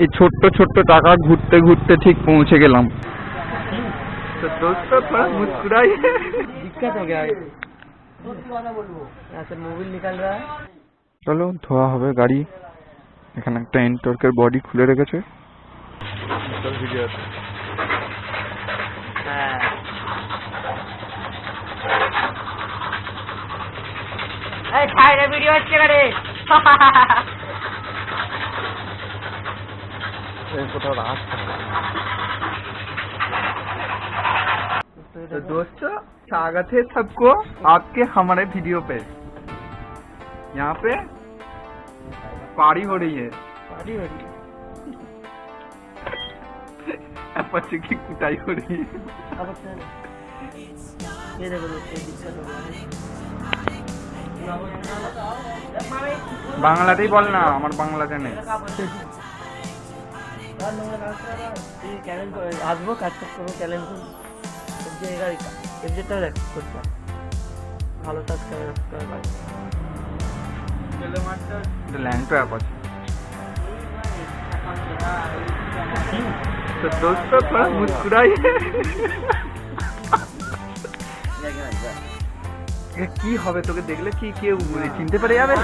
এই ছোট্ট ছোট্ট টাকা ঘুরতে ঘুরতে ঠিক পৌঁছে গেলাম। तो दोस्तों थोड़ा मुस्कुराइए। दिक्कत हो गया है। यहाँ से मोबिल निकल रहा है। চলো ধোয়া হবে গাড়ি। এখানে একটা এন্টর্কের বডি খুলে রেখেছে। এই ছাইরে ভিডিও হচ্ছে করে। এই কোথাও রাস্তা। तो दोस्तों स्वागत है सबको आपके हमारे वीडियो पे। यहाँ पे पार्टी हो रही है। पार्टी हो रही है। बच्चे की कुटाई हो रही है। अब ये देखो दिक्कत हो गया। বাংলাতেই বল না, আমার বাংলাতে নেই। আসবো কাজ করবো চ্যালেঞ্জ ভালো ল্যাংটো অ্যাপ আছে। तो दोस्तों थोड़ा मुस्कुराइए। কি হবে তোকে দেখলে কি কেউ চিনতে পারে যাবে?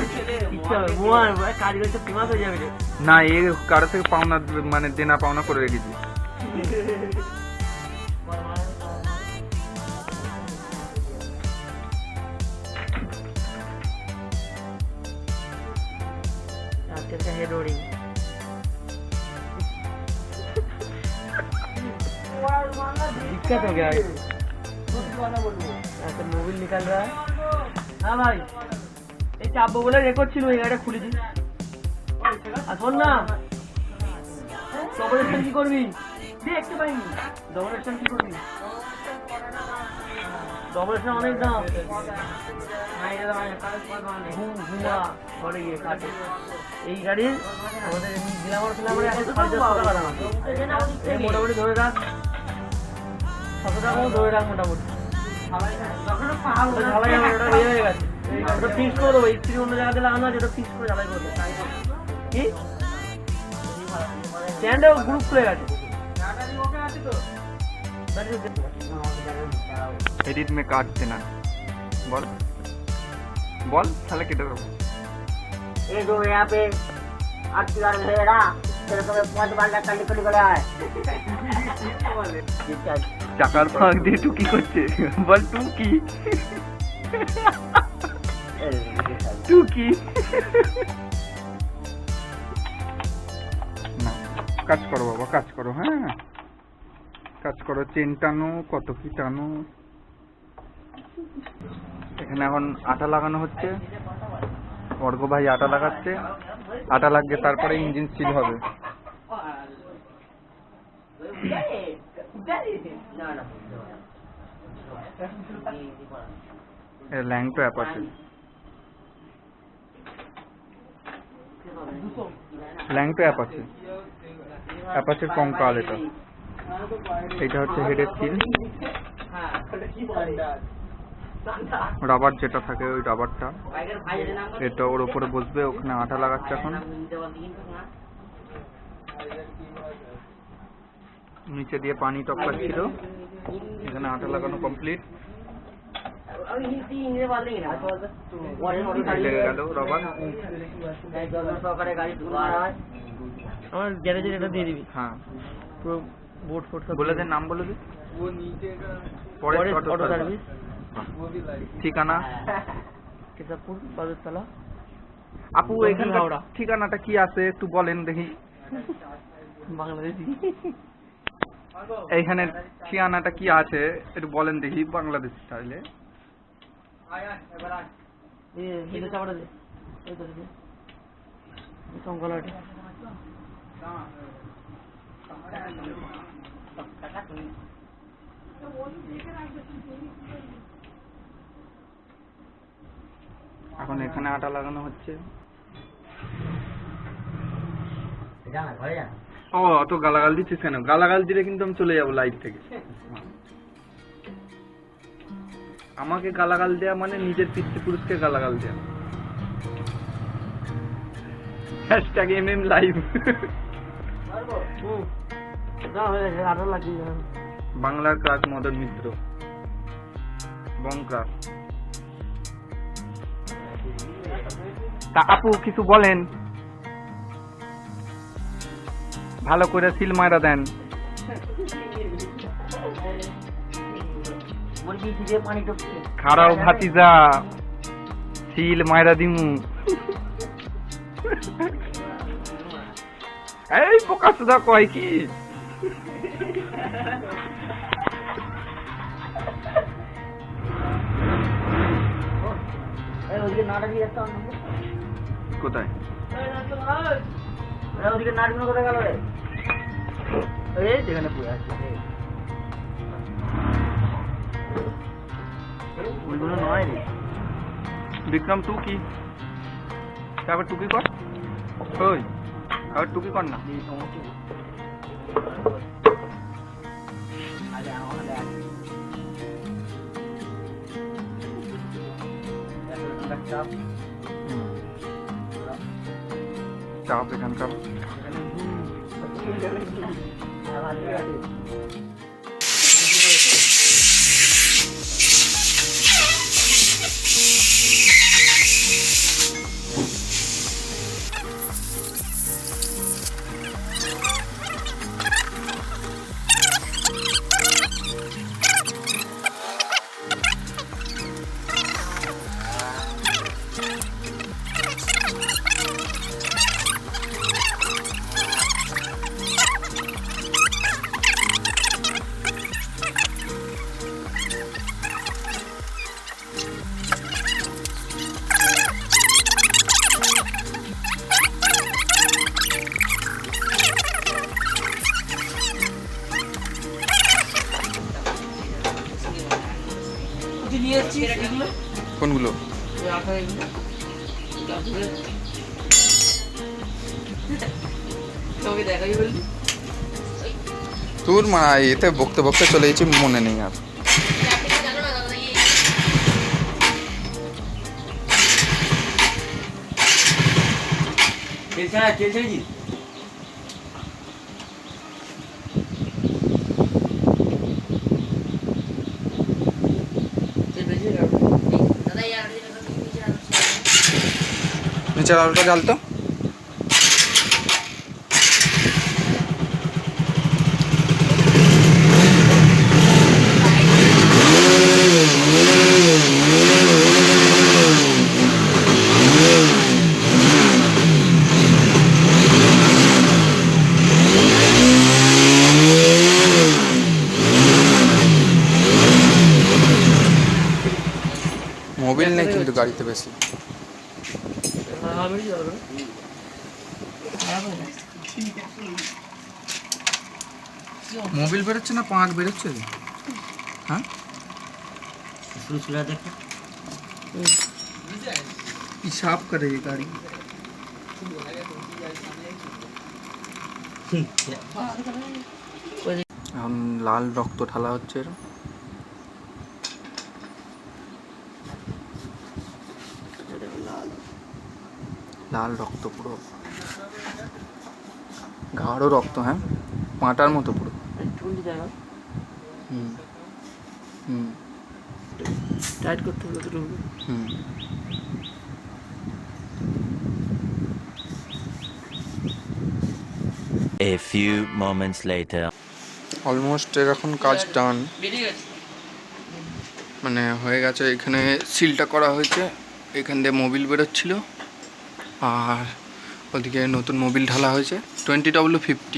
না এ কারো থেকে পাওনা মানে দেনা পাওনা করে রেখেছি। दिक्कत हो गया है। ऐसे मोबिल निकल रहा है। हाँ भाई ये चाबो बोले रेकर्ड ছিল এই গাড়িটা খুলে দি। আর শোন না ডবলেশন কি করবি? দেখতে পাইনি ডবলেশন কি করবি? ডবলেশন অনেক দাম। ঘুমা ঘরে গিয়ে কাটে এই গাড়ির আমাদের গ্ল্যামার ফ্ল্যামারে এখন 500 টাকা দাম আছে। এই মোটামুটি ধরে রাখ 700 টাকা ধরে রাখ মোটামুটি। ঝালাই ওটা হয়ে গেছে। ওটা ফিক্স করে দেবো। স্ত্রী অন্য জায়গা দিলে আনা যেটা ফিক্স করে ঝালাই করে দেবো। কি স্ট্যান্ডে গ্রুপ খুলে গেছে। एडिट में काट देना। बोल बोल साले केटे देबो। ये जो यहाँ पे 8 भेड़ा तेरे को 5 बार का निकल गया है। টাকার ফাঁক দিয়ে টুকি করছে। বল টুকি টুকি। না কাজ করো বাবা, কাজ করো। হ্যাঁ কাজ করো, চেন টানো, কত কি টানো। এখানে এখন আটা লাগানো হচ্ছে। অর্ঘ ভাই আটা লাগাচ্ছে। আটা লাগবে তারপরে ইঞ্জিন সিল হবে। ল্যাংটো অ্যাপ আছে। ল্যাংটো অ্যাপ আছে। অ্যাপাচের কঙ্কাল এটা। এটা হচ্ছে হেডের সিল। রাবার যেটা থাকে ওই রাবারটা এটা ওর উপরে বসবে। ওখানে আটা লাগাচ্ছে এখন। নিচে দিয়ে পানি টপকাচ্ছিল। এখানে আটা লাগানো কমপ্লিট। লেগে গেল রাবার। আমার গ্যারেজে এটা দিয়ে দিবি। হ্যাঁ পুরো বোর্ড ফোর্ড সব বলে দে, নাম বলে দে। Paresh auto service. ঠিকানা কেশবপুর বাজারতলা। আপু এখানকার ঠিকানাটা কি আছে একটু বলেন দেখি। বাংলাদেশি এইখানে ঠিকানাটা কি আছে একটু বলেন দেখি বাংলাদেশ স্টাইলে। এটা চাপড়া দে। এই তো দে সংকলাটি এখন এখানে আটা লাগানো হচ্ছে। ও অত গালাগাল দিচ্ছিস কেন? গালাগাল দিলে কিন্তু আমি চলে যাবো লাইভ থেকে। আমাকে গালাগাল দেয়া মানে নিজের পিতৃপুরুষকে গালাগাল দেয়া। #MM live. বাংলার ক্রাশ মদন মিত্র বংক্রা। তা আপু কিছু বলেন, ভালো করে সিল মারা দেন। খারাও ভাতিজা সিল মারা দিমু। এই পোকা সুদা কয় কি কোথায় ওদিকে নাটগুলো কোথায় গেল রে? এই যেখানে পুরো আছে ওইগুলো নয় রে। বিক্রম টু কি আবার টুকি কর, ওই আবার টুকি কর না। চাপ এখানকার কোনগুলো তোর মা এতে বকতে বকতে চলে গেছি, মনে নেই আর। নিচের আলুটা জ্বাল তো। মোবিল নেই কিন্তু গাড়িতে বেশি। মোবিল বেরোচ্ছে না পাঁক বেরোচ্ছে? হ্যাঁ কি সাফ করে এই গাড়ি। এখন লাল রক্ত ঢালা হচ্ছে, লাল রক্ত পুরো গাঢ় রক্ত। হ্যাঁ পাঁটার মতো পুরো। হুম হুম টাইট করতে হবে তো। হুম A few moments later. Almost এর এখন কাজ ডান, মানে হয়ে গেছে। এখানে সিলটা করা হয়েছে, এখান দিয়ে মোবিল বেরোচ্ছিল, আর ওদিকে নতুন মোবিল ঢালা হয়েছে 20W50।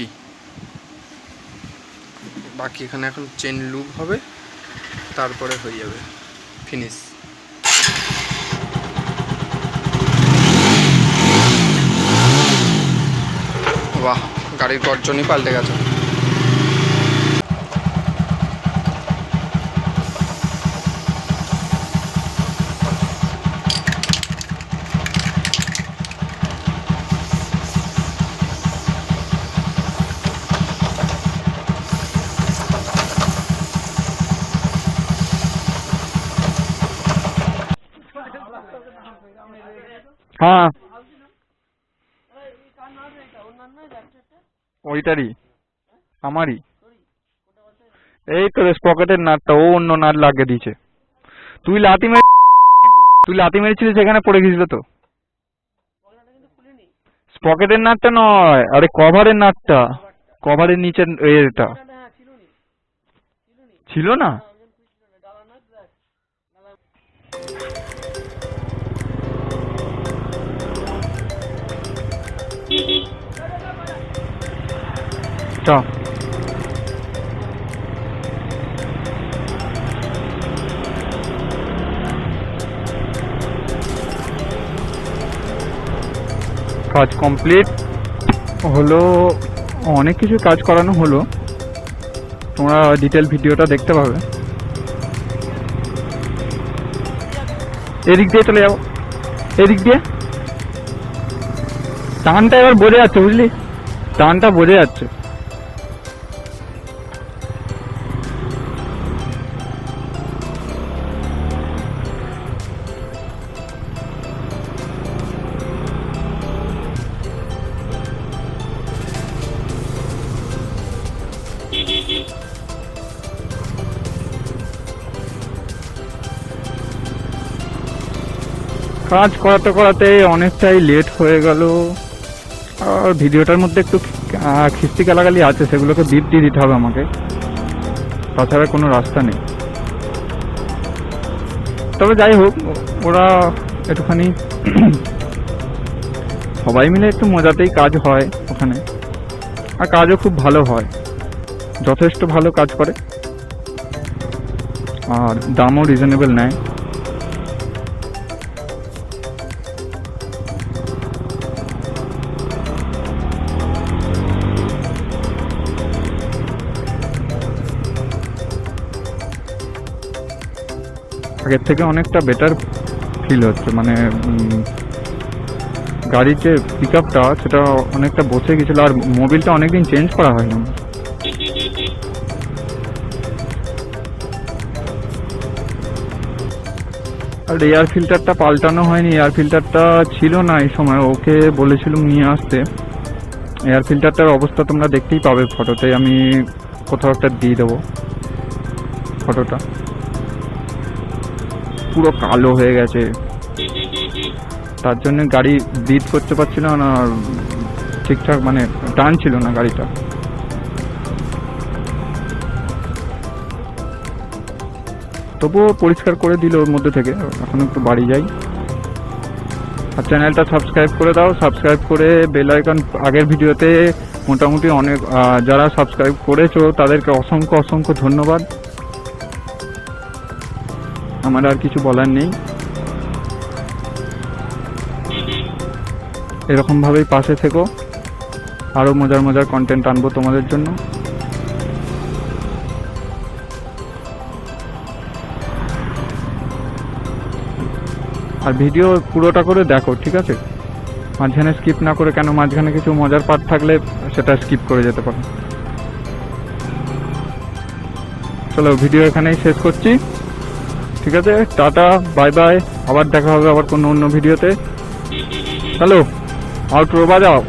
বাকি এখানে এখন চেন লুপ হবে, তারপরে হয়ে যাবে ফিনিশ। বাহ, গাড়ির গর্জনই পাল্টে গেছে। हाँ ওইটারই আমারই এই তো পকেটের নাটটা ও অন্য নাট লাগিয়ে দিয়েছে। তুই লাথি মেরেছিলিস সেখানে পড়ে গেছিল তো। পকেটের নাটটা নয়, আরে কভারের নাটটা, কভারের নিচের এটা ছিল না। চ কাজ কমপ্লিট হলো, অনেক কিছু কাজ করানো হলো, তোমরা ডিটেল ভিডিওটা দেখতে পাবে। এদিক দিয়ে চলে যাবো, এদিক দিয়ে টানটা এবার বোঝা যাচ্ছে, বুঝলি, টানটা বোঝা যাচ্ছে। কাজ করাতে করাতে অনেকটাই লেট হয়ে গেল, আর ভিডিওটার মধ্যে একটু খিস্তি গালাগালি আছে, সেগুলোকে বিপ দিয়ে দিতে হবে আমাকে, তাছাড়া কোনো রাস্তা নেই। তবে যাই হোক, ওরা একটুখানি সবাই মিলে একটু মজাতেই কাজ হয় ওখানে, আর কাজও খুব ভালো হয়, যথেষ্ট ভালো কাজ করে, আর দামও রিজনেবল নেয়। আগের থেকে অনেকটা বেটার ফিল হচ্ছে, মানে গাড়ির যে পিক আপটা সেটা অনেকটা বসে গেছিলো, আর মোবিলটা অনেকদিন চেঞ্জ করা হয়নি। আর এয়ার ফিল্টারটা পাল্টানো হয়নি, এয়ার ফিল্টারটা ছিল না এই সময়, ওকে বলেছিলাম নিয়ে আসতে। এয়ার ফিল্টারটার অবস্থা তোমরা দেখতেই পাবে ফটোতে, আমি কোথাও একটা দিয়ে দেবো ফটোটা। পুরো কালো হয়ে গেছে, তার জন্য গাড়ি ব্রিথ করতে পারছিল না, ঠিকঠাক মানে টান ছিল না গাড়িটা। তবুও পরিষ্কার করে দিল ওর মধ্যে থেকে। এখন একটু বাড়ি যাই, আর চ্যানেলটা সাবস্ক্রাইব করে দাও, সাবস্ক্রাইব করে বেল আইকন। আগের ভিডিওতে মোটামুটি অনেক যারা সাবস্ক্রাইব করেছো তাদেরকে অসংখ্য অসংখ্য ধন্যবাদ। আমার আর কিছু বলার নেই, এরকম ভাবেই পাশে থেকো, আরো মজার মজার কন্টেন্ট আনবো তোমাদের জন্য। আর ভিডিও পুরোটা করে দেখো, ঠিক আছে, মাঝখানে স্কিপ না করে, কেন মাঝখানে কিছু মজার পার্ট থাকলে সেটা স্কিপ করে যেতে পারো। চলো ভিডিও এখানেই শেষ করছি, ঠিক আছে, টাটা বাই বাই, আবার দেখা হবে আবার কোনো অন্য ভিডিওতে। চলো আউটরো বাজাও।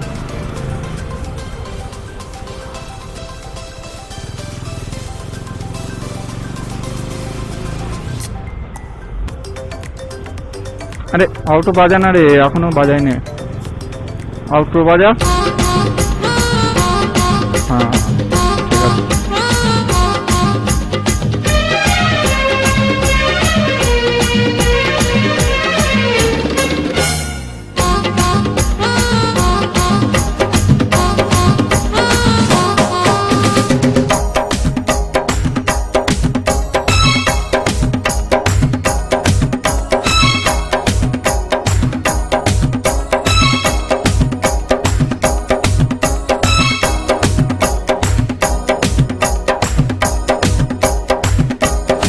আরে আউটরো বাজা না রে, এখনো বাজাই নে, আউটরো বাজা।